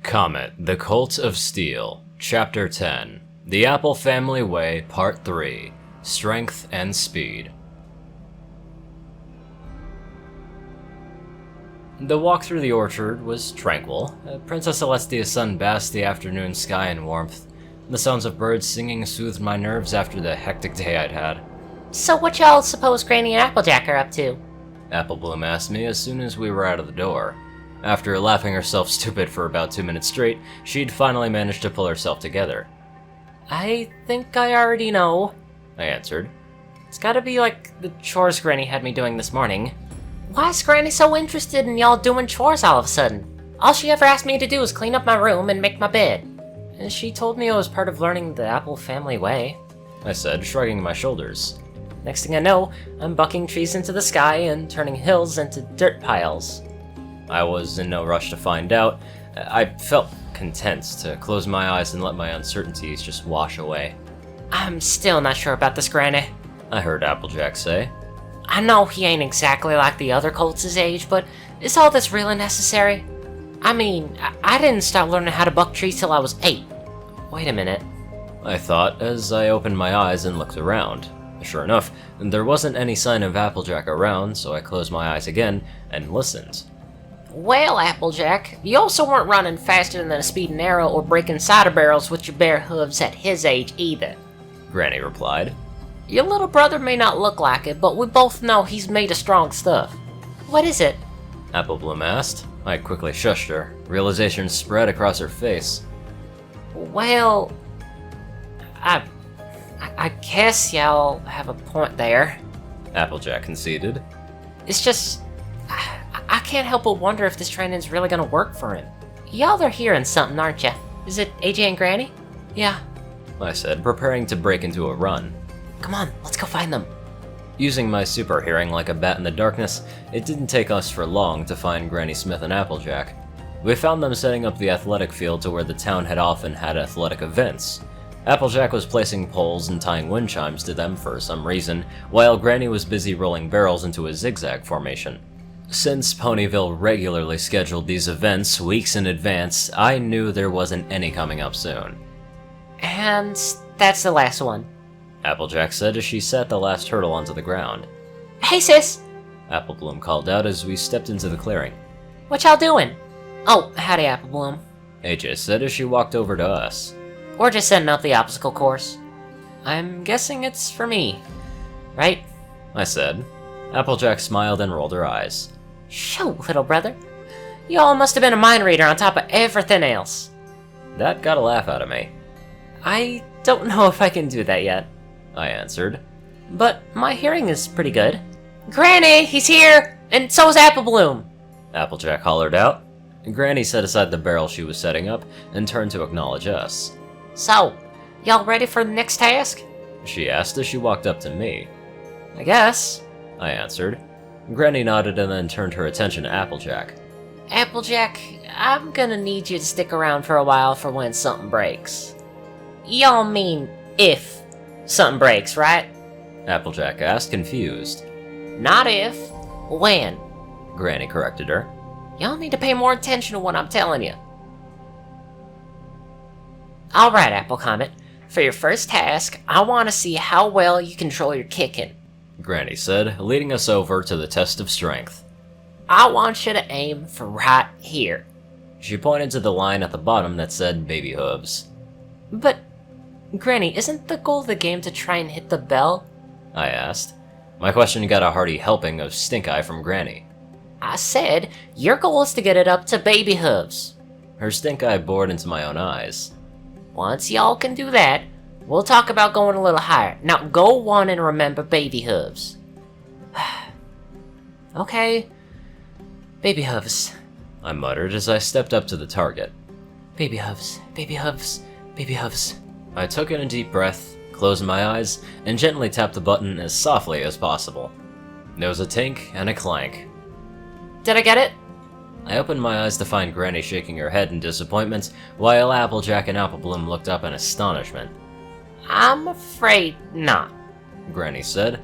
Comet The Colt of Steel, Chapter 10, The Apple Family Way, Part 3, Strength and Speed. The walk through the orchard was tranquil. Princess Celestia's sun basked the afternoon sky in warmth. The sounds of birds singing soothed my nerves after the hectic day I'd had. So what y'all suppose Granny and Applejack are up to? Applebloom asked me as soon as we were out of the door. After laughing herself stupid for about 2 minutes straight, she'd finally managed to pull herself together. I think I already know, I answered. It's gotta be like the chores Granny had me doing this morning. Why is Granny so interested in y'all doing chores all of a sudden? All she ever asked me to do is clean up my room and make my bed. And she told me it was part of learning the Apple Family Way, I said, shrugging my shoulders. Next thing I know, I'm bucking trees into the sky and turning hills into dirt piles. I was in no rush to find out. I felt content to close my eyes and let my uncertainties just wash away. I'm still not sure about this, Granny, I heard Applejack say. I know he ain't exactly like the other colts his age, but is all this really necessary? I mean, I didn't start learning how to buck trees till I was 8. Wait a minute. I thought as I opened my eyes and looked around. Sure enough, there wasn't any sign of Applejack around, so I closed my eyes again and listened. Well, Applejack, you also weren't running faster than a speeding arrow or breaking cider barrels with your bare hooves at his age either, Granny replied. Your little brother may not look like it, but we both know he's made of strong stuff. What is it? Applebloom asked. I quickly shushed her. Realization spread across her face. Well, I guess y'all have a point there. Applejack conceded. It's just, I can't help but wonder if this training's really gonna work for him. Y'all are hearing something, aren't ya? Is it AJ and Granny? Yeah, I said, preparing to break into a run. Come on, let's go find them. Using my super hearing like a bat in the darkness, it didn't take us for long to find Granny Smith and Applejack. We found them setting up the athletic field to where the town had often had athletic events. Applejack was placing poles and tying wind chimes to them for some reason, while Granny was busy rolling barrels into a zigzag formation. Since Ponyville regularly scheduled these events weeks in advance, I knew there wasn't any coming up soon. And that's the last one, Applejack said as she set the last hurdle onto the ground. Hey sis! Applebloom called out as we stepped into the clearing. What y'all doing? Oh, howdy Applebloom. AJ said as she walked over to us. We're just setting up the obstacle course. I'm guessing it's for me, right? I said. Applejack smiled and rolled her eyes. Shoo, little brother. Y'all must have been a mind reader on top of everything else. That got a laugh out of me. I don't know if I can do that yet, I answered. but my hearing is pretty good. Granny, he's here! And so is Applebloom! Applejack hollered out. Granny set aside the barrel she was setting up and turned to acknowledge us. So, y'all ready for the next task? She asked as she walked up to me. I guess. I answered. Granny nodded and then turned her attention to Applejack. Applejack, I'm gonna need you to stick around for a while for when something breaks. Y'all mean if something breaks, right? Applejack asked, confused. Not if, when. Granny corrected her. Y'all need to pay more attention to what I'm telling you. Alright, Apple Comet. For your first task, I want to see how well you control your kicking. Granny said, leading us over to the test of strength. I want you to aim for right here. She pointed to the line at the bottom that said baby hooves. But, Granny, isn't the goal of the game to try and hit the bell? I asked. My question got a hearty helping of stink eye from Granny. I said, your goal is to get it up to baby hooves. Her stink eye bored into my own eyes. Once y'all can do that, we'll talk about going a little higher. Now go one and remember baby hooves. Okay. Baby hooves, I muttered as I stepped up to the target. baby hooves, baby hooves, baby hooves. I took in a deep breath, closed my eyes, and gently tapped the button as softly as possible. There was a tink and a clank. Did I get it? I opened my eyes to find Granny shaking her head in disappointment, while Applejack and Applebloom looked up in astonishment. I'm afraid not, Granny said.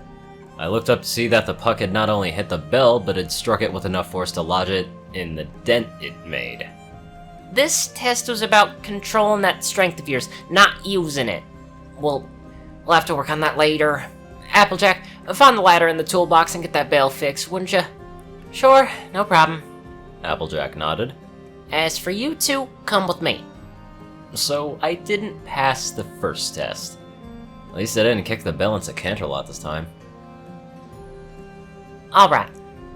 I looked up to see that the puck had not only hit the bell, but had struck it with enough force to lodge it in the dent it made. This test was about controlling that strength of yours, not using it. We'll have to work on that later. Applejack, find the ladder in the toolbox and get that bell fixed, wouldn't you? Sure, no problem. Applejack nodded. As for you two, come with me. So I didn't pass the first test. At least I didn't kick the bell into Canterlot this time. Alright,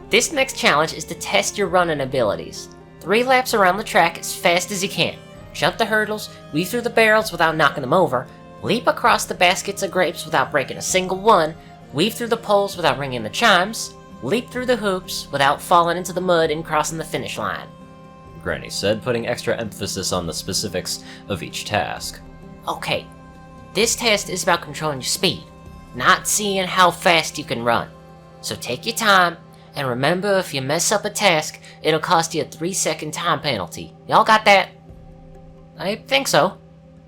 this next challenge is to test your running abilities. 3 laps around the track as fast as you can. Jump the hurdles, weave through the barrels without knocking them over, leap across the baskets of grapes without breaking a single one, weave through the poles without ringing the chimes, leap through the hoops without falling into the mud and crossing the finish line. Granny said, putting extra emphasis on the specifics of each task. Okay, this test is about controlling your speed, not seeing how fast you can run. So take your time, and remember if you mess up a task, it'll cost you a 3-second time penalty. Y'all got that? I think so,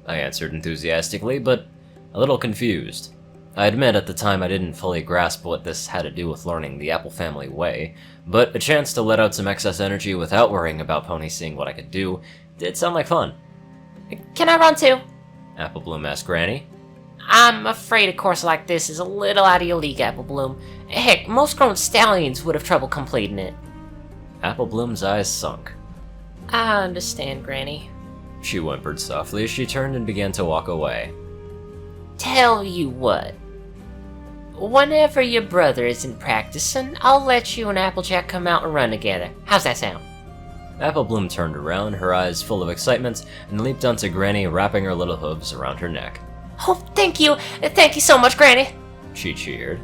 I answered enthusiastically, but a little confused. I admit at the time I didn't fully grasp what this had to do with learning the Apple family way, but a chance to let out some excess energy without worrying about Pony seeing what I could do did sound like fun. Can I run too? Apple Bloom asked Granny. I'm afraid a course like this is a little out of your league, Apple Bloom. Heck, most grown stallions would have trouble completing it. Apple Bloom's eyes sunk. I understand, Granny. She whimpered softly as she turned and began to walk away. Tell you what. Whenever your brother isn't practicing, I'll let you and Applejack come out and run together. How's that sound? Apple Bloom turned around, her eyes full of excitement, and leaped onto Granny, wrapping her little hooves around her neck. Oh, thank you! Thank you so much, Granny! She cheered.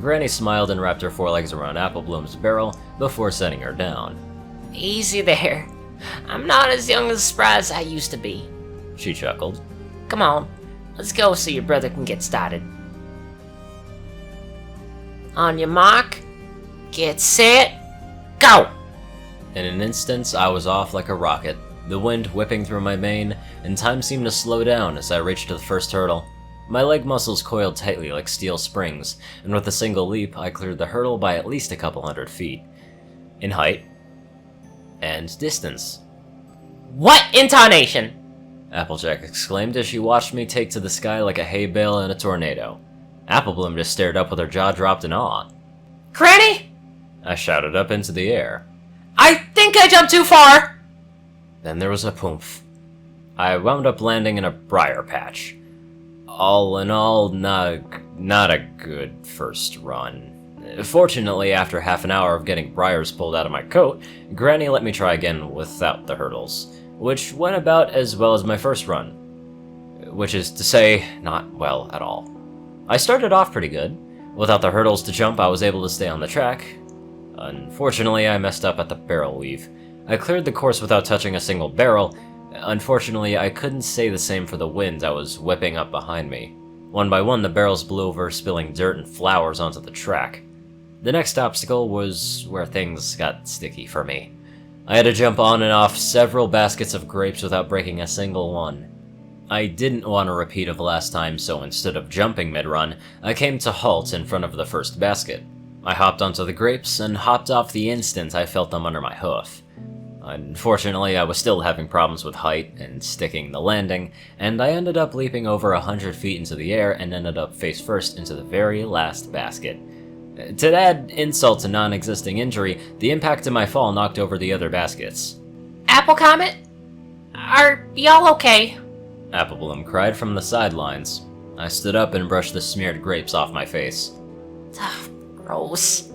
Granny smiled and wrapped her forelegs around Apple Bloom's barrel before setting her down. Easy there. I'm not as young and spry as I used to be. She chuckled. Come on, let's go so your brother can get started. On your mark, get set, go! In an instant, I was off like a rocket, the wind whipping through my mane, and time seemed to slow down as I reached the first hurdle. My leg muscles coiled tightly like steel springs, and with a single leap, I cleared the hurdle by at least a couple 100 feet. In height. And distance. What intonation? Applejack exclaimed as she watched me take to the sky like a hay bale in a tornado. Applebloom just stared up with her jaw dropped in awe. Granny? I shouted up into the air. I think I jumped too far! Then there was a poomph. I wound up landing in a briar patch. All in all, not a good first run. Fortunately, after half an hour of getting briars pulled out of my coat, Granny let me try again without the hurdles, which went about as well as my first run. Which is to say, not well at all. I started off pretty good. Without the hurdles to jump, I was able to stay on the track. Unfortunately, I messed up at the barrel weave. I cleared the course without touching a single barrel. Unfortunately, I couldn't say the same for the winds I was whipping up behind me. One by one, the barrels blew over, spilling dirt and flowers onto the track. The next obstacle was where things got sticky for me. I had to jump on and off several baskets of grapes without breaking a single one. I didn't want a repeat of last time, so instead of jumping mid-run, I came to halt in front of the first basket. I hopped onto the grapes and hopped off the instant I felt them under my hoof. Unfortunately, I was still having problems with height and sticking the landing, and I ended up leaping over 100 feet into the air and ended up face first into the very last basket. To add insult to non-existing injury, the impact of my fall knocked over the other baskets. Apple Comet? Are y'all okay? Applebloom cried from the sidelines. I stood up and brushed the smeared grapes off my face. Gross.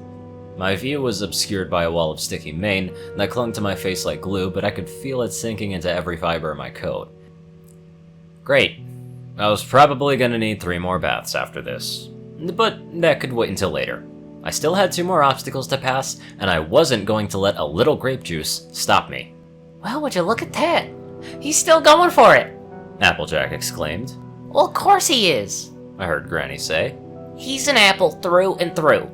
My view was obscured by a wall of sticky mane that clung to my face like glue, but I could feel it sinking into every fiber of my coat. Great. I was probably gonna need 3 more baths after this. But that could wait until later. I still had 2 more obstacles to pass, and I wasn't going to let a little grape juice stop me. Well, would you look at that? He's still going for it. Applejack exclaimed. Well, of course he is. I heard Granny say. He's an apple through and through.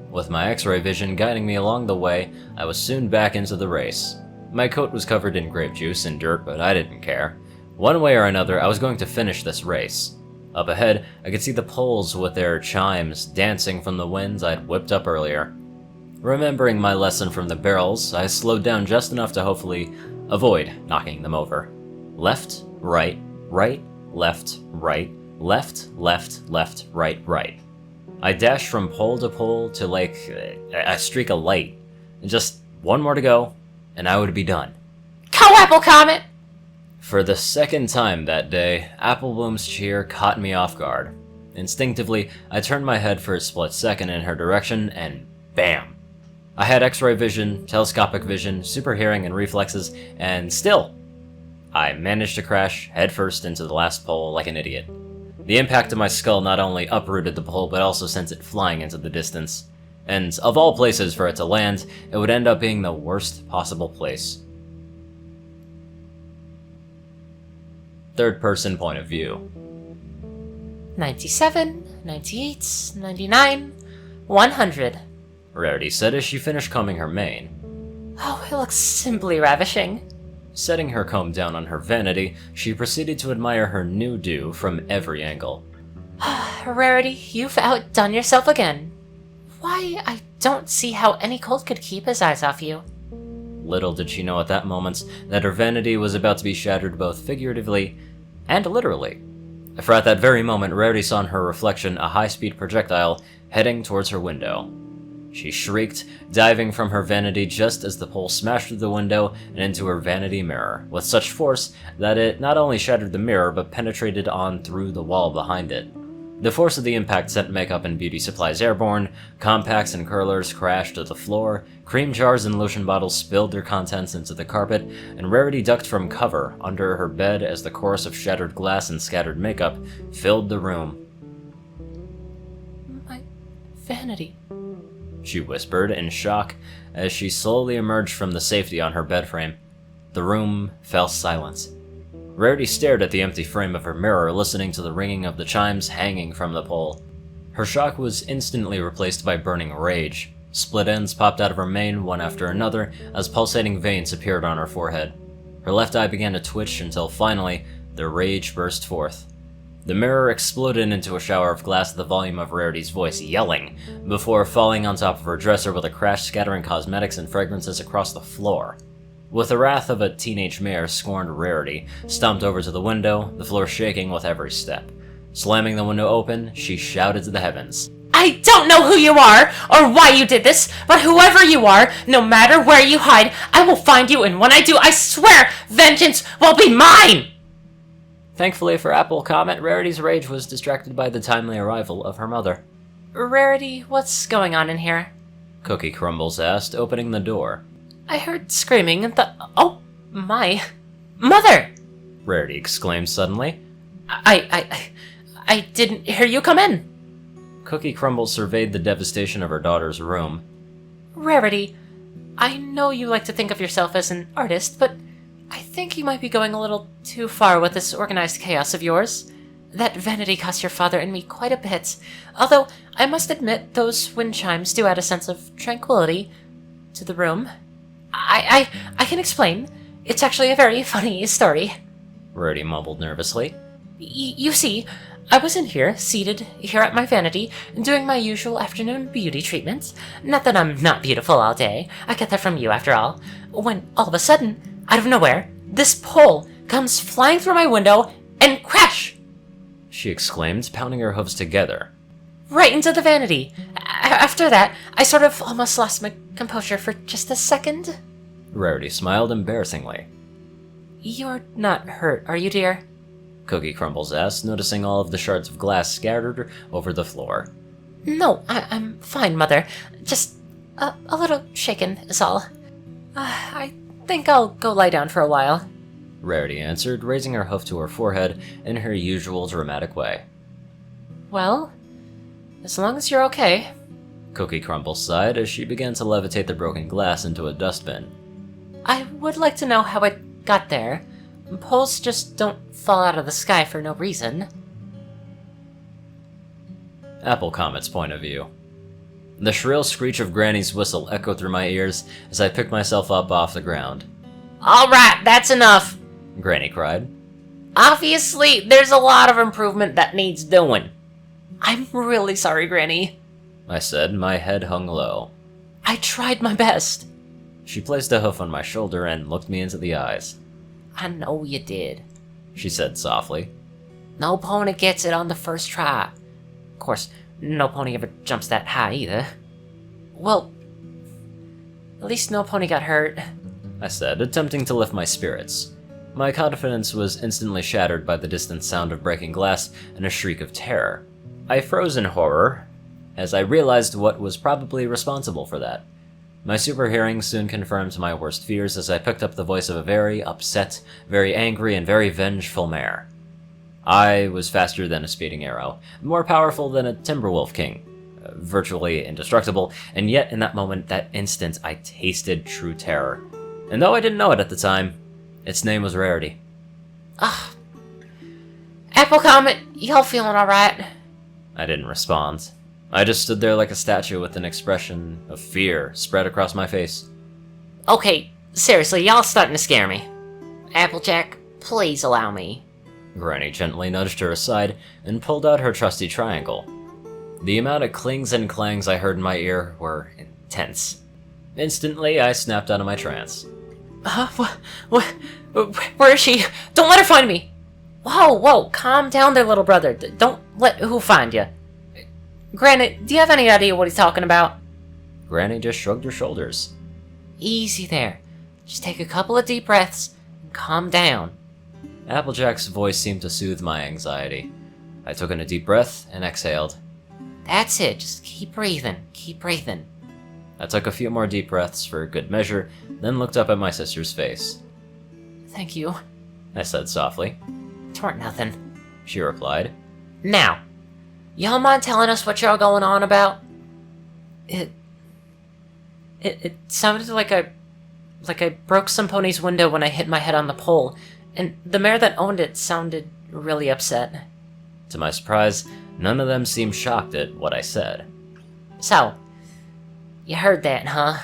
With my x-ray vision guiding me along the way, I was soon back into the race. My coat was covered in grape juice and dirt, but I didn't care. One way or another, I was going to finish this race. Up ahead, I could see the poles with their chimes dancing from the winds I'd whipped up earlier. Remembering my lesson from the barrels, I slowed down just enough to hopefully Avoid knocking them over. Left, right, right, left, right, left, left, left, right, right. I dashed from pole to pole to like a streak of light. Just one more to go, and I would be done. Go, Apple Comet! For the second time that day, Apple Bloom's cheer caught me off guard. Instinctively, I turned my head for a split second in her direction, and bam! I had X-ray vision, telescopic vision, super hearing, and reflexes, and still, I managed to crash headfirst into the last pole like an idiot. The impact of my skull not only uprooted the pole, but also sent it flying into the distance. And of all places for it to land, it would end up being the worst possible place. Third-person point of view. 97, 98, 99, 100. Rarity said as she finished combing her mane. Oh, it looks simply ravishing. Setting her comb down on her vanity, she proceeded to admire her new do from every angle. Rarity, you've outdone yourself again. Why, I don't see how any Colt could keep his eyes off you. Little did she know at that moment that her vanity was about to be shattered both figuratively and literally. For at that very moment, Rarity saw in her reflection a high-speed projectile heading towards her window. She shrieked, diving from her vanity just as the pole smashed through the window and into her vanity mirror, with such force that it not only shattered the mirror but penetrated on through the wall behind it. The force of the impact sent makeup and beauty supplies airborne, compacts and curlers crashed to the floor, cream jars and lotion bottles spilled their contents into the carpet, and Rarity ducked from cover under her bed as the chorus of shattered glass and scattered makeup filled the room. My vanity, she whispered in shock as she slowly emerged from the safety on her bed frame. The room fell silent. Rarity stared at the empty frame of her mirror, listening to the ringing of the chimes hanging from the pole. Her shock was instantly replaced by burning rage. Split ends popped out of her mane one after another as pulsating veins appeared on her forehead. Her left eye began to twitch until finally, the rage burst forth. The mirror exploded into a shower of glass at the volume of Rarity's voice yelling, before falling on top of her dresser with a crash scattering cosmetics and fragrances across the floor. With the wrath of a teenage mare, scorned Rarity stomped over to the window, the floor shaking with every step. Slamming the window open, she shouted to the heavens. I don't know who you are, or why you did this, but whoever you are, no matter where you hide, I will find you, and when I do, I swear, vengeance will be mine! Thankfully for Apple Comet, Rarity's rage was distracted by the timely arrival of her mother. Rarity, what's going on in here? Cookie Crumbles asked, opening the door. I heard screaming and thought, oh, my. Mother! Rarity exclaimed suddenly. I didn't hear you come in. Cookie Crumbles surveyed the devastation of her daughter's room. Rarity, I know you like to think of yourself as an artist, but I think you might be going a little too far with this organized chaos of yours. That vanity cost your father and me quite a bit, although I must admit those wind chimes do add a sense of tranquility to the room. I can explain. It's actually a very funny story. Rarity mumbled nervously. You see, I was in here, seated here at my vanity, doing my usual afternoon beauty treatment. Not that I'm not beautiful all day. I get that from you, after all. When, all of a sudden, out of nowhere, this pole comes flying through my window and crash! She exclaimed, pounding her hooves together. Right into the vanity. After that, I sort of almost lost my composure for just a second. Rarity smiled embarrassingly. You're not hurt, are you, dear? Cookie Crumbles asked, noticing all of the shards of glass scattered over the floor. No, I'm fine, Mother. Just a little shaken is all. I think I'll go lie down for a while. Rarity answered, raising her hoof to her forehead in her usual dramatic way. Well, as long as you're okay. Cookie Crumbles sighed as she began to levitate the broken glass into a dustbin. I would like to know how it got there. Poles just don't fall out of the sky for no reason. Apple Comet's point of view. The shrill screech of Granny's whistle echoed through my ears as I picked myself up off the ground. Alright, that's enough! Granny cried. Obviously, there's a lot of improvement that needs doing. I'm really sorry, Granny. I said, my head hung low. I tried my best. She placed a hoof on my shoulder and looked me into the eyes. I know you did, she said softly. No pony gets it on the first try. Of course, no pony ever jumps that high either. Well, at least no pony got hurt, I said, attempting to lift my spirits. My confidence was instantly shattered by the distant sound of breaking glass and a shriek of terror. I froze in horror, as I realized what was probably responsible for that. My super hearing soon confirmed my worst fears as I picked up the voice of a very upset, very angry, and very vengeful mare. I was faster than a speeding arrow, more powerful than a Timberwolf King, virtually indestructible, and yet in that moment, that instant, I tasted true terror. And though I didn't know it at the time, its name was Rarity. Ugh. Apple Comet, y'all feeling alright? I didn't respond. I just stood there like a statue with an expression of fear spread across my face. Okay, seriously, y'all starting to scare me. Applejack, please allow me. Granny gently nudged her aside and pulled out her trusty triangle. The amount of clings and clangs I heard in my ear were intense. Instantly, I snapped out of my trance. Where is she? Don't let her find me! Whoa, calm down there, little brother. Don't let who find you. Granny, do you have any idea what he's talking about? Granny just shrugged her shoulders. Easy there. Just take a couple of deep breaths and calm down. Applejack's voice seemed to soothe my anxiety. I took in a deep breath and exhaled. That's it, just keep breathing, keep breathing. I took a few more deep breaths for good measure, then looked up at my sister's face. Thank you, I said softly. "'Tweren't nothing," she replied. Now, y'all mind telling us what y'all going on about? It sounded like I broke some pony's window when I hit my head on the pole, and the mare that owned it sounded really upset. To my surprise, none of them seemed shocked at what I said. So, you heard that, huh?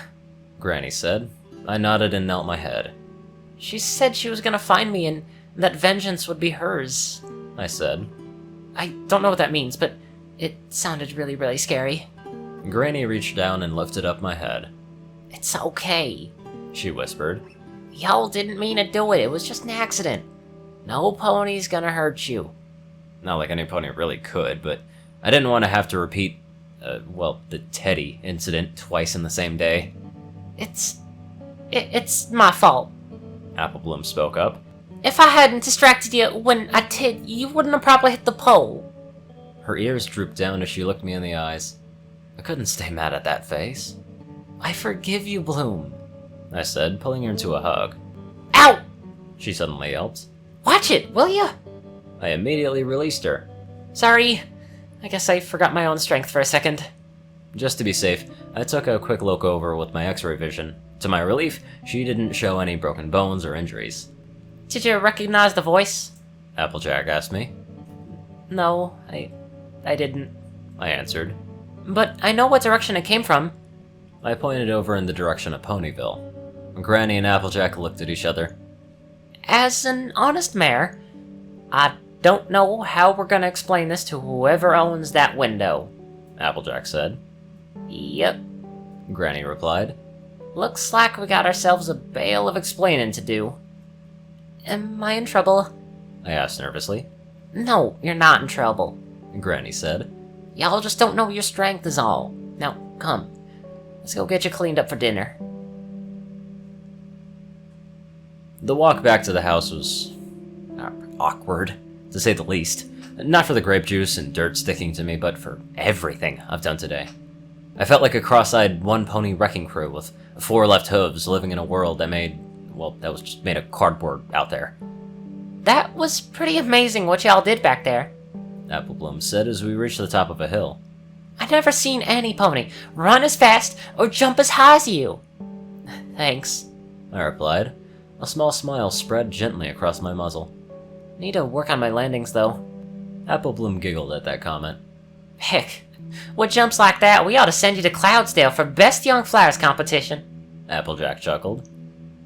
Granny said. I nodded and knelt my head. She said she was gonna find me and that vengeance would be hers. I said. I don't know what that means, but it sounded really, really scary. Granny reached down and lifted up my head. It's okay, she whispered. Y'all didn't mean to do it, it was just an accident. No pony's gonna hurt you. Not like any pony really could, but I didn't want to have to repeat, the Teddy incident twice in the same day. It's my fault. Applebloom spoke up. If I hadn't distracted you when I did, you wouldn't have probably hit the pole. Her ears drooped down as she looked me in the eyes. I couldn't stay mad at that face. I forgive you, Bloom, I said, pulling her into a hug. Ow! She suddenly yelped. Watch it, will ya? I immediately released her. Sorry, I guess I forgot my own strength for a second. Just to be safe, I took a quick look over with my x-ray vision. To my relief, she didn't show any broken bones or injuries. Did you recognize the voice? Applejack asked me. No, I didn't. I answered. But I know what direction it came from. I pointed over in the direction of Ponyville. Granny and Applejack looked at each other. As an honest mare, I don't know how we're gonna explain this to whoever owns that window, Applejack said. Yep, Granny replied. Looks like we got ourselves a bale of explaining to do. Am I in trouble? I asked nervously. No, you're not in trouble, Granny said. Y'all just don't know your strength is all. Now, come. Let's go get you cleaned up for dinner. The walk back to the house was awkward, to say the least. Not for the grape juice and dirt sticking to me, but for everything I've done today. I felt like a cross-eyed one-pony wrecking crew with 4 left hooves living in a world that was just made of cardboard out there. That was pretty amazing what y'all did back there, Applebloom said as we reached the top of a hill. I never seen any pony run as fast or jump as high as you. Thanks, I replied. A small smile spread gently across my muzzle. Need to work on my landings, though. Applebloom giggled at that comment. Heck, with jumps like that, we ought to send you to Cloudsdale for Best Young Flowers competition. Applejack chuckled.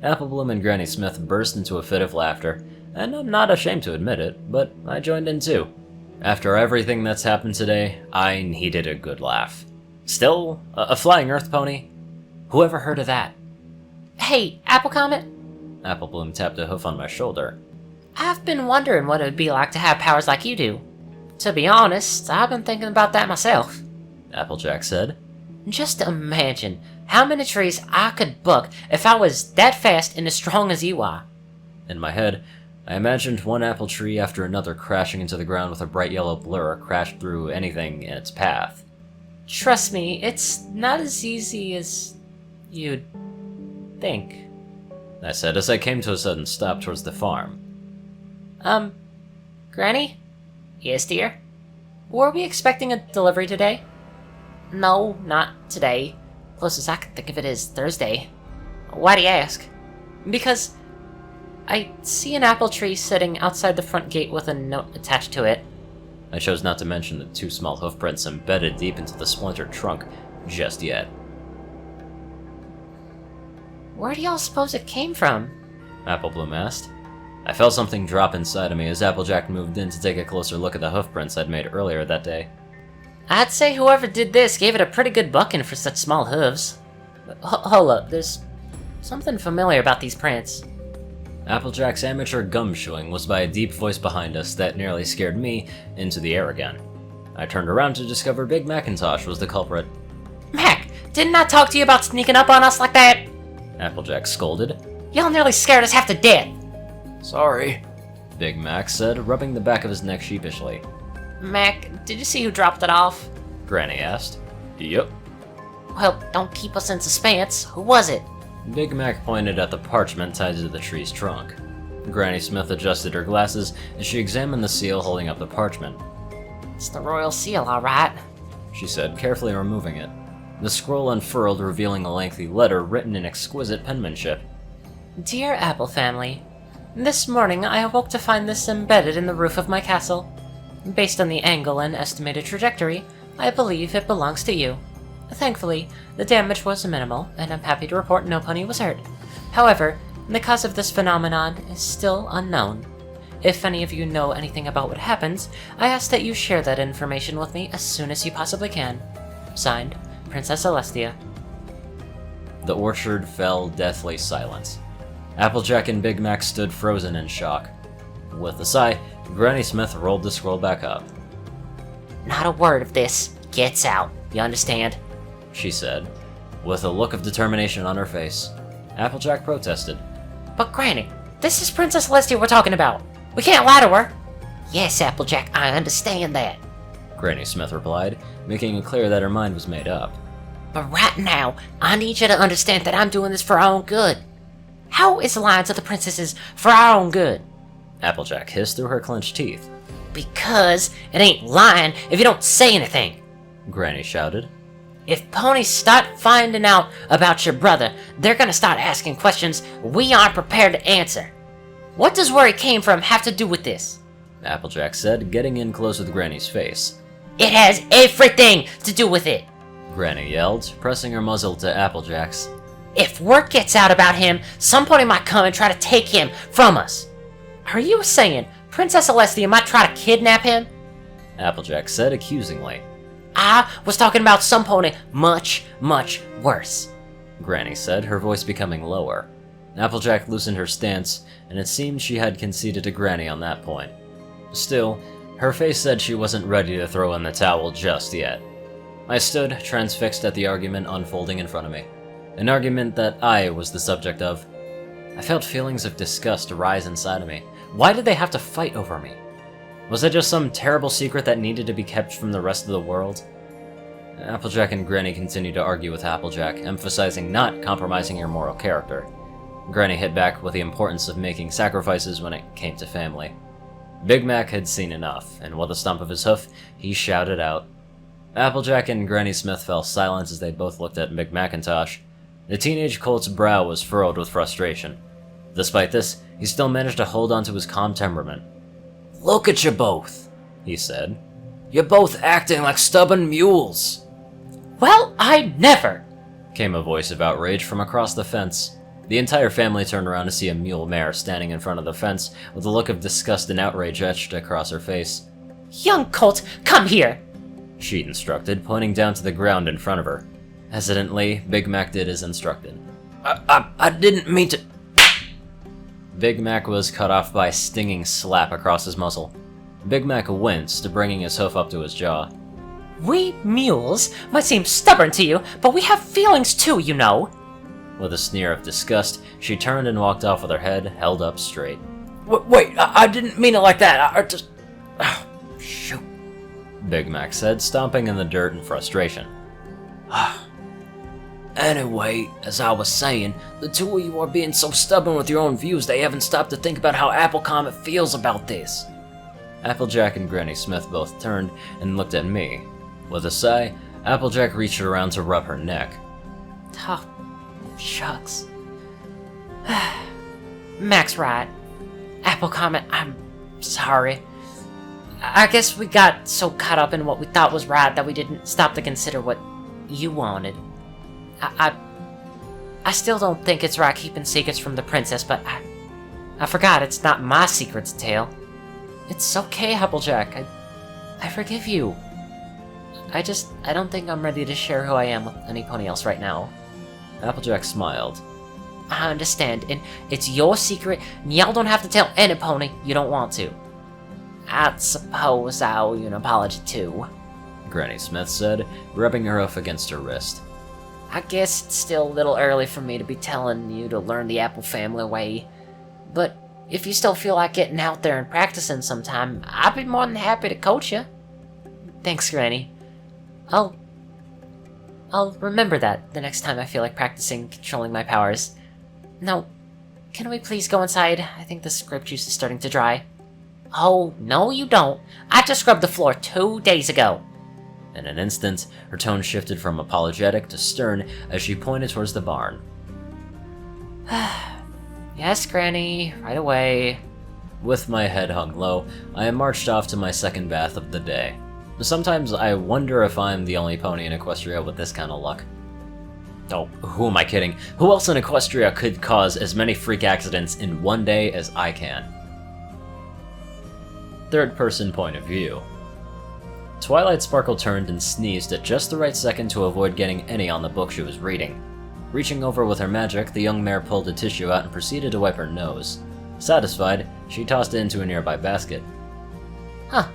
Applebloom and Granny Smith burst into a fit of laughter, and I'm not ashamed to admit it, but I joined in too. After everything that's happened today, I needed a good laugh. Still, a flying earth pony? Whoever heard of that? Hey, Apple Comet? Applebloom tapped a hoof on my shoulder. I've been wondering what it would be like to have powers like you do. To be honest, I've been thinking about that myself. Applejack said. Just imagine how many trees I could buck if I was that fast and as strong as you are. In my head, I imagined one apple tree after another crashing into the ground with a bright yellow blur crashed through anything in its path. Trust me, it's not as easy as you'd think, I said as I came to a sudden stop towards the farm. Granny? Yes, dear? Were we expecting a delivery today? No, not today. Closest I can think of it is Thursday. Why do you ask? Because I see an apple tree sitting outside the front gate with a note attached to it. I chose not to mention the 2 small hoofprints embedded deep into the splintered trunk just yet. Where do y'all suppose it came from? Applebloom asked. I felt something drop inside of me as Applejack moved in to take a closer look at the hoofprints I'd made earlier that day. I'd say whoever did this gave it a pretty good bucking for such small hooves. Hold up, there's something familiar about these prints. Applejack's amateur gumshoeing was by a deep voice behind us that nearly scared me into the air again. I turned around to discover Big Macintosh was the culprit. Mac, didn't I talk to you about sneaking up on us like that? Applejack scolded. Y'all nearly scared us half to death. Sorry, Big Mac said, rubbing the back of his neck sheepishly. Mac, did you see who dropped it off? Granny asked. Yep. Well, don't keep us in suspense. Who was it? Big Mac pointed at the parchment tied to the tree's trunk. Granny Smith adjusted her glasses as she examined the seal holding up the parchment. It's the royal seal, all right, she said, carefully removing it. The scroll unfurled, revealing a lengthy letter written in exquisite penmanship. Dear Apple family, this morning I awoke to find this embedded in the roof of my castle. Based on the angle and estimated trajectory, I believe it belongs to you. Thankfully, the damage was minimal, and I'm happy to report no pony was hurt. However, the cause of this phenomenon is still unknown. If any of you know anything about what happens, I ask that you share that information with me as soon as you possibly can. Signed, Princess Celestia. The orchard fell deathly silent. Applejack and Big Mac stood frozen in shock. With a sigh, Granny Smith rolled the scroll back up. Not a word of this gets out, you understand? She said, with a look of determination on her face. Applejack protested. But Granny, this is Princess Celestia we're talking about. We can't lie to her. Yes, Applejack, I understand that. Granny Smith replied, making it clear that her mind was made up. But right now, I need you to understand that I'm doing this for our own good. How is lying to the princesses for our own good? Applejack hissed through her clenched teeth. Because it ain't lying if you don't say anything. Granny shouted. If ponies start finding out about your brother, they're gonna start asking questions we aren't prepared to answer. What does where he came from have to do with this? Applejack said, getting in close with Granny's face. It has everything to do with it. Granny yelled, pressing her muzzle to Applejack's. If word gets out about him, some pony might come and try to take him from us. Are you saying Princess Celestia might try to kidnap him? Applejack said accusingly. I was talking about some pony much, much worse. Granny said, her voice becoming lower. Applejack loosened her stance, and it seemed she had conceded to Granny on that point. Still, her face said she wasn't ready to throw in the towel just yet. I stood, transfixed at the argument unfolding in front of me. An argument that I was the subject of. I felt feelings of disgust rise inside of me. Why did they have to fight over me? Was it just some terrible secret that needed to be kept from the rest of the world? Applejack and Granny continued to argue with Applejack, emphasizing not compromising her moral character. Granny hit back with the importance of making sacrifices when it came to family. Big Mac had seen enough, and with a stomp of his hoof, he shouted out. Applejack and Granny Smith fell silent as they both looked at Big Macintosh. The teenage colt's brow was furrowed with frustration. Despite this, he still managed to hold on to his calm temperament. "Look at you both," he said. "You're both acting like stubborn mules." "Well, I never!" came a voice of outrage from across the fence. The entire family turned around to see a mule mare standing in front of the fence with a look of disgust and outrage etched across her face. "Young colt, come here!" she instructed, pointing down to the ground in front of her. Hesitantly, Big Mac did as instructed. I didn't mean to... Big Mac was cut off by a stinging slap across his muzzle. Big Mac winced, bringing his hoof up to his jaw. We mules might seem stubborn to you, but we have feelings too, you know. With a sneer of disgust, she turned and walked off with her head held up straight. Wait, I didn't mean it like that. I just... Oh, shoot. Big Mac said, stomping in the dirt in frustration. Anyway, as I was saying, the two of you are being so stubborn with your own views they haven't stopped to think about how Apple Comet feels about this. Applejack and Granny Smith both turned and looked at me. With a sigh, Applejack reached around to rub her neck. Oh, shucks. Mac's right. Apple Comet, I'm sorry. I guess we got so caught up in what we thought was right that we didn't stop to consider what you wanted. I still don't think it's right keeping secrets from the princess, but I forgot it's not my secret to tell. It's okay, Applejack. I forgive you. I don't think I'm ready to share who I am with anybody else right now. Applejack smiled. I understand, and it's your secret, and y'all don't have to tell any pony you don't want to. I suppose I owe you an apology too, Granny Smith said, rubbing her hoof against her wrist. I guess it's still a little early for me to be telling you to learn the Apple family way, but if you still feel like getting out there and practicing sometime, I'd be more than happy to coach you. Thanks, Granny. I'll remember that the next time I feel like practicing controlling my powers. Now, can we please go inside? I think the script juice is starting to dry. Oh, no you don't. I just scrubbed the floor 2 days ago. In an instant, her tone shifted from apologetic to stern as she pointed towards the barn. Yes, Granny, right away. With my head hung low, I marched off to my second bath of the day. Sometimes I wonder if I'm the only pony in Equestria with this kind of luck. Oh, who am I kidding? Who else in Equestria could cause as many freak accidents in one day as I can? Third person point of view. Twilight Sparkle turned and sneezed at just the right second to avoid getting any on the book she was reading. Reaching over with her magic, the young mare pulled a tissue out and proceeded to wipe her nose. Satisfied, she tossed it into a nearby basket. Huh.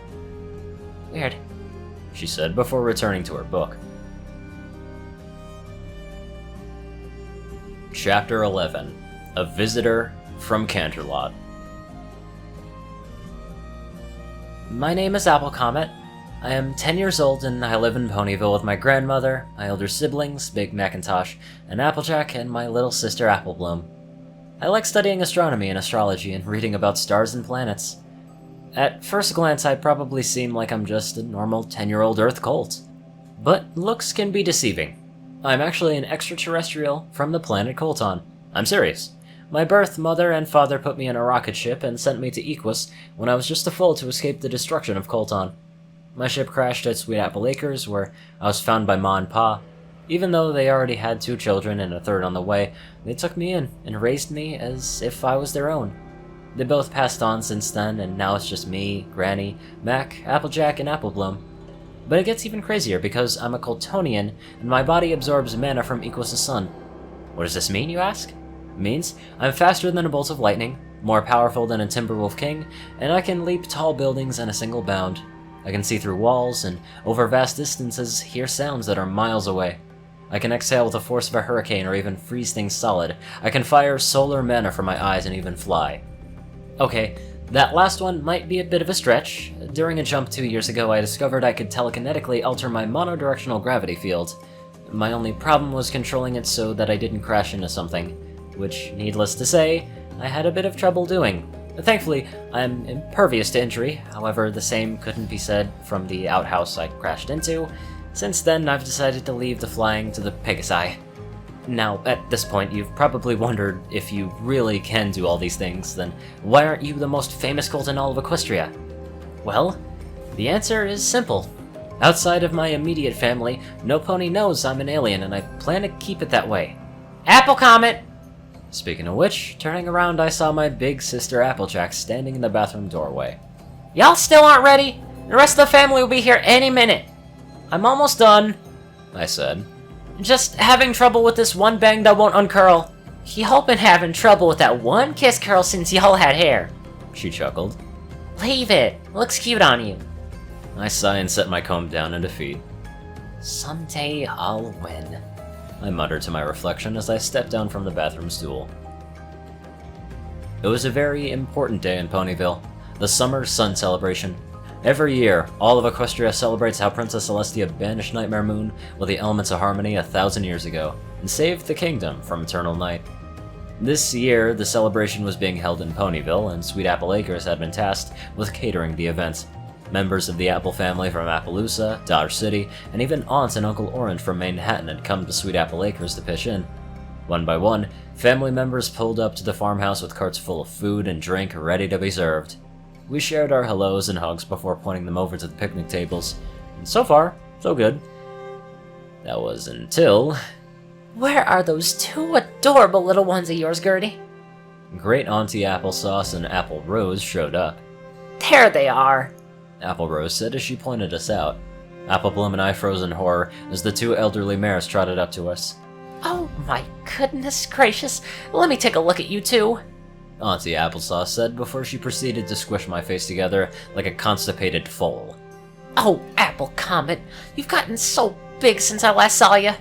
Weird, she said before returning to her book. Chapter 11. A Visitor from Canterlot. My name is Apple Comet. I am 10 years old and I live in Ponyville with my grandmother, my older siblings, Big Macintosh, and Applejack, and my little sister Applebloom. I like studying astronomy and astrology and reading about stars and planets. At first glance, I probably seem like I'm just a normal 10-year-old Earth colt. But looks can be deceiving. I'm actually an extraterrestrial from the planet Colton. I'm serious. My birth mother and father put me in a rocket ship and sent me to Equus when I was just a foal to escape the destruction of Colton. My ship crashed at Sweet Apple Acres, where I was found by Ma and Pa. Even though they already had 2 children and a third on the way, they took me in and raised me as if I was their own. They both passed on since then, and now it's just me, Granny, Mac, Applejack, and Applebloom. But it gets even crazier because I'm a Coltonian, and my body absorbs mana from Equus' sun. What does this mean, you ask? It means I'm faster than a bolt of lightning, more powerful than a Timberwolf King, and I can leap tall buildings in a single bound. I can see through walls, and over vast distances hear sounds that are miles away. I can exhale with the force of a hurricane or even freeze things solid. I can fire solar mana from my eyes and even fly. Okay, that last one might be a bit of a stretch. During a jump 2 years ago, I discovered I could telekinetically alter my monodirectional gravity field. My only problem was controlling it so that I didn't crash into something, which, needless to say, I had a bit of trouble doing. Thankfully, I'm impervious to injury, however, the same couldn't be said from the outhouse I crashed into. Since then, I've decided to leave the flying to the Pegasi. Now, at this point, you've probably wondered if you really can do all these things, then why aren't you the most famous colt in all of Equestria? Well, the answer is simple. Outside of my immediate family, no pony knows I'm an alien, and I plan to keep it that way. Apple Comet! Speaking of which, turning around I saw my big sister Applejack standing in the bathroom doorway. Y'all still aren't ready? The rest of the family will be here any minute. I'm almost done, I said. Just having trouble with this one bang that won't uncurl. Y'all been having trouble with that one kiss curl since y'all had hair. She chuckled. Leave it. Looks cute on you. I sigh and set my comb down in defeat. Someday I'll win, I muttered to my reflection as I stepped down from the bathroom stool. It was a very important day in Ponyville, the Summer Sun Celebration. Every year, all of Equestria celebrates how Princess Celestia banished Nightmare Moon with the elements of harmony 1,000 years ago, and saved the kingdom from eternal night. This year, the celebration was being held in Ponyville, and Sweet Apple Acres had been tasked with catering the event. Members of the Apple family from Appaloosa, Dodge City, and even Aunt and Uncle Orange from Manhattan had come to Sweet Apple Acres to pitch in. One by one, family members pulled up to the farmhouse with carts full of food and drink ready to be served. We shared our hellos and hugs before pointing them over to the picnic tables, and so far, so good. That was until... Where are those two adorable little ones of yours, Gertie? Great Auntie Applesauce and Apple Rose showed up. There they are, Apple Rose said as she pointed us out. Apple Bloom and I froze in horror as the two elderly mares trotted up to us. Oh my goodness gracious, let me take a look at you two. Auntie Applesauce said before she proceeded to squish my face together like a constipated foal. Oh, Apple Comet, you've gotten so big since I last saw you.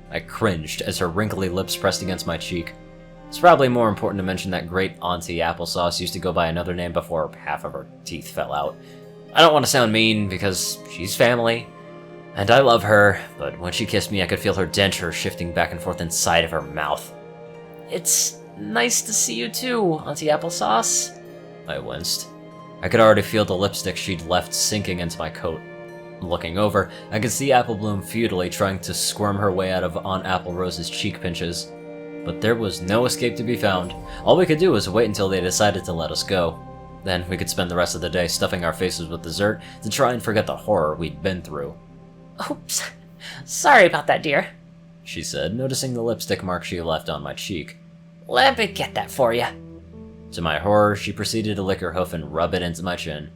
I cringed as her wrinkly lips pressed against my cheek. It's probably more important to mention that great Auntie Applesauce used to go by another name before half of her teeth fell out. I don't want to sound mean because she's family, and I love her, but when she kissed me I could feel her denture shifting back and forth inside of her mouth. It's nice to see you too, Auntie Applesauce. I winced. I could already feel the lipstick she'd left sinking into my coat. Looking over, I could see Apple Bloom futilely trying to squirm her way out of Aunt Apple Rose's cheek pinches. But there was no escape to be found. All we could do was wait until they decided to let us go. Then we could spend the rest of the day stuffing our faces with dessert to try and forget the horror we'd been through. Oops. Sorry about that, dear, she said, noticing the lipstick mark she left on my cheek. Let me get that for you. To my horror, she proceeded to lick her hoof and rub it into my chin.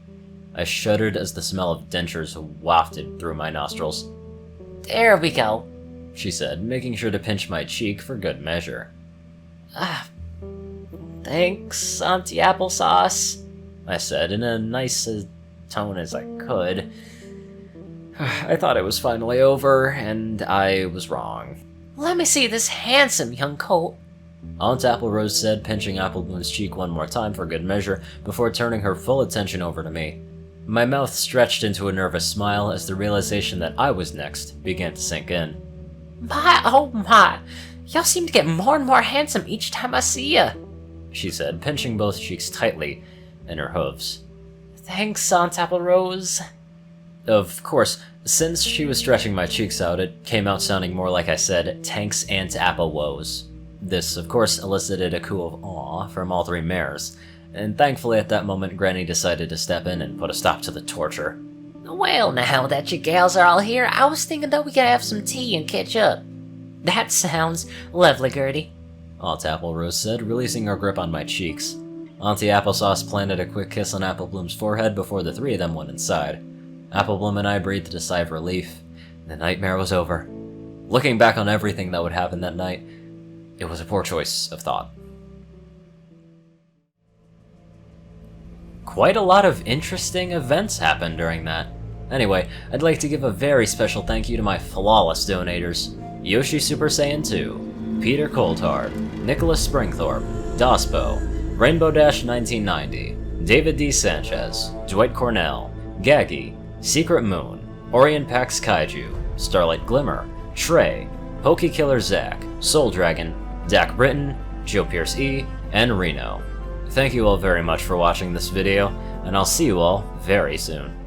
I shuddered as the smell of dentures wafted through my nostrils. There we go, she said, making sure to pinch my cheek for good measure. Thanks, Auntie Applesauce, I said in a nice tone as I could. I thought it was finally over, and I was wrong. Let me see this handsome young colt, Aunt Apple Rose said, pinching Apple Bloom's cheek one more time for good measure before turning her full attention over to me. My mouth stretched into a nervous smile as the realization that I was next began to sink in. My, oh my, y'all seem to get more and more handsome each time I see ya, she said, pinching both cheeks tightly in her hooves. Thanks, Aunt Apple Rose. Of course, since she was stretching my cheeks out, it came out sounding more like I said, "Tanks Aunt Apple Woes." This, of course, elicited a coo of awe from all three mares, and thankfully at that moment Granny decided to step in and put a stop to the torture. Well, now that you gals are all here, I was thinking that we could have some tea and catch up. That sounds lovely, Gertie, Aunt Apple Rose said, releasing her grip on my cheeks. Auntie Applesauce planted a quick kiss on Apple Bloom's forehead before the three of them went inside. Apple Bloom and I breathed a sigh of relief. The nightmare was over. Looking back on everything that would happen that night, it was a poor choice of thought. Quite a lot of interesting events happened during that. Anyway, I'd like to give a very special thank you to my flawless donators: Yoshi Super Saiyan 2, Peter Coulthard, Nicholas Springthorpe, Dospo, Rainbow Dash 1990, David D. Sanchez, Dwight Cornel, Gagi, Secret Moon, ORIAN Pax KAIJU, Starlight Glimmer, Trey, Pokekiller Zach, Soul Dragon, Dak Britton, Joe Pierce E, and Reno. Thank you all very much for watching this video, and I'll see you all very soon.